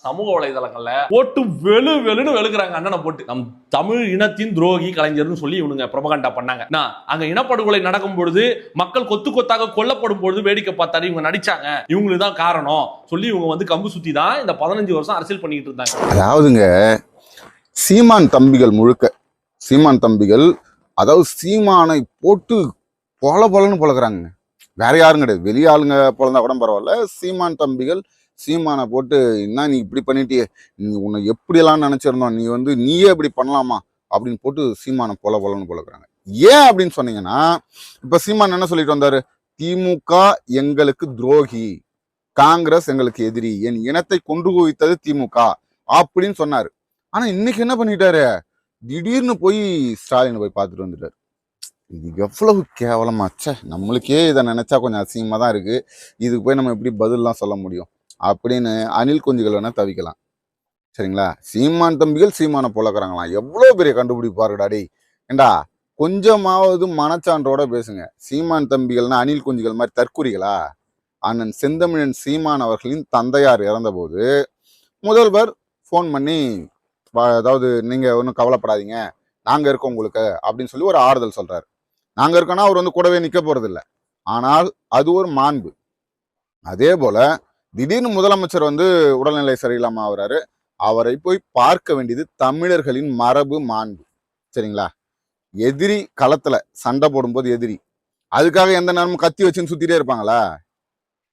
சமூக வலைதளங்கள்ல போட்டு வெளுன்னு வெளுக்குறாங்க அண்ணனை போட்டு. நம் தமிழ் இனத்தின் துரோகி கலைஞர்னு சொல்லி இவனுங்க ப்ரொபகண்டா பண்ணாங்க. அங்க இனப்படுகொலை நடக்கும் பொழுது மக்கள் கொத்து கொத்தாக கொல்லப்படும் பொழுது வேடிக்கை பார்த்தாரு இவங்க நடிச்சாங்க, இவங்களுக்கு தான் காரணம் சொல்லி இவங்க வந்து கம்பு சுத்தி தான் இந்த 15 வருஷம் அரசியல் பண்ணிட்டு இருந்தாங்க. அதாவதுங்க சீமான் தம்பிகள் முழுக்க சீமான் தம்பிகள் அதாவது சீமானை போட்டு பொலன்னு பொழக்கிறாங்க. வேற யாரும் கிடையாது, வெளியாளுங்க பொழந்தா கூட பரவாயில்ல. சீமான் தம்பிகள் சீமானை போட்டு என்ன நீ இப்படி பண்ணிட்டியே, நீ உன்னை எப்படியெல்லாம் நினைச்சிருந்தோம், நீ வந்து நீயே இப்படி பண்ணலாமா அப்படின்னு போட்டு சீமானை பொலன்னு பொழக்கிறாங்க. ஏன் அப்படின்னு சொன்னீங்கன்னா, இப்ப சீமான் என்ன சொல்லிட்டு வந்தாரு, திமுக எங்களுக்கு துரோகி, காங்கிரஸ் எங்களுக்கு எதிரி, என் இனத்தை கொண்டு குவித்தது திமுக அப்படின்னு சொன்னாரு. ஆனா இன்னைக்கு என்ன பண்ணிட்டாரு, திடீர்னு போய் ஸ்டாலினை போய் பார்த்துட்டு வந்துட்டாரு. இது எவ்வளவு கேவலமாச்சே, நம்மளுக்கே இதை நினைச்சா கொஞ்சம் அசிங்கமா தான் இருக்கு. இதுக்கு போய் நம்ம எப்படி பதில்லாம் சொல்ல முடியும் அப்படின்னு அணில் குஞ்சுகள் வேணா தவிக்கலாம். சரிங்களா, சீமான் தம்பிகள் சீமானை பொழக்கிறாங்களாம், எவ்வளவு பெரிய கண்டுபிடிப்பாருடா டேய். ஏண்டா கொஞ்சமாவது மனச்சான்றோட பேசுங்க. சீமான் தம்பிகள்னா அணில் குஞ்சுகள் மாதிரி தற்குறிகளா? அண்ணன் செந்தமிழன் சீமான் அவர்களின் தந்தையார் இறந்தபோது முதல்வர் ஃபோன் பண்ணி, அதாவது நீங்க ஒன்றும் கவலைப்படாதீங்க, நாங்க இருக்கோம் உங்களுக்கு அப்படின்னு சொல்லி ஒரு ஆறுதல் சொல்றாரு. நாங்க இருக்கோம்னா அவர் வந்து கூடவே நிக்க போறது இல்லை, ஆனால் அது ஒரு மாண்பு. அதே போல திடீர்னு முதலமைச்சர் வந்து உடல்நிலை சரியில்லாம ஆகுறாரு, அவரை போய் பார்க்க வேண்டியது தமிழர்களின் மரபு, மாண்பு. சரிங்களா, எதிரி களத்துல சண்டை போடும்போது எதிரி அதுக்காக எந்த நேரமும் கத்தி வச்சுன்னு சுத்திட்டே இருப்பாங்களா?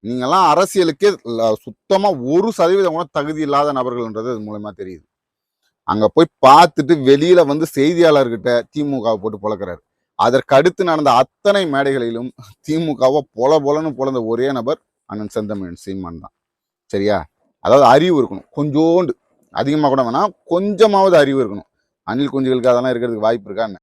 நீங்கெல்லாம் அரசியலுக்கே சுத்தமா 1% கூட தகுதி இல்லாத நபர்கள்ன்றது அது மூலமா தெரியுது. அங்க போய் பார்த்துட்டு வெளியில வந்து செய்தியாளர்கிட்ட திமுகவை போட்டு பொழக்கிறாரு. அதற்கு அடுத்து நடந்த அத்தனை மேடைகளிலும் திமுகவை பொலன்னு பொழந்த ஒரே நபர் அண்ணன் செந்தமிழன் சீமான் தான். சரியா, அதாவது அறிவு இருக்கணும், கொஞ்சோண்டு, அதிகமா கூட வேணாம், கொஞ்சமாவது அறிவு இருக்கணும். அணில் குஞ்சுகளுக்கு அதெல்லாம் இருக்கிறதுக்கு வாய்ப்பு இருக்கா?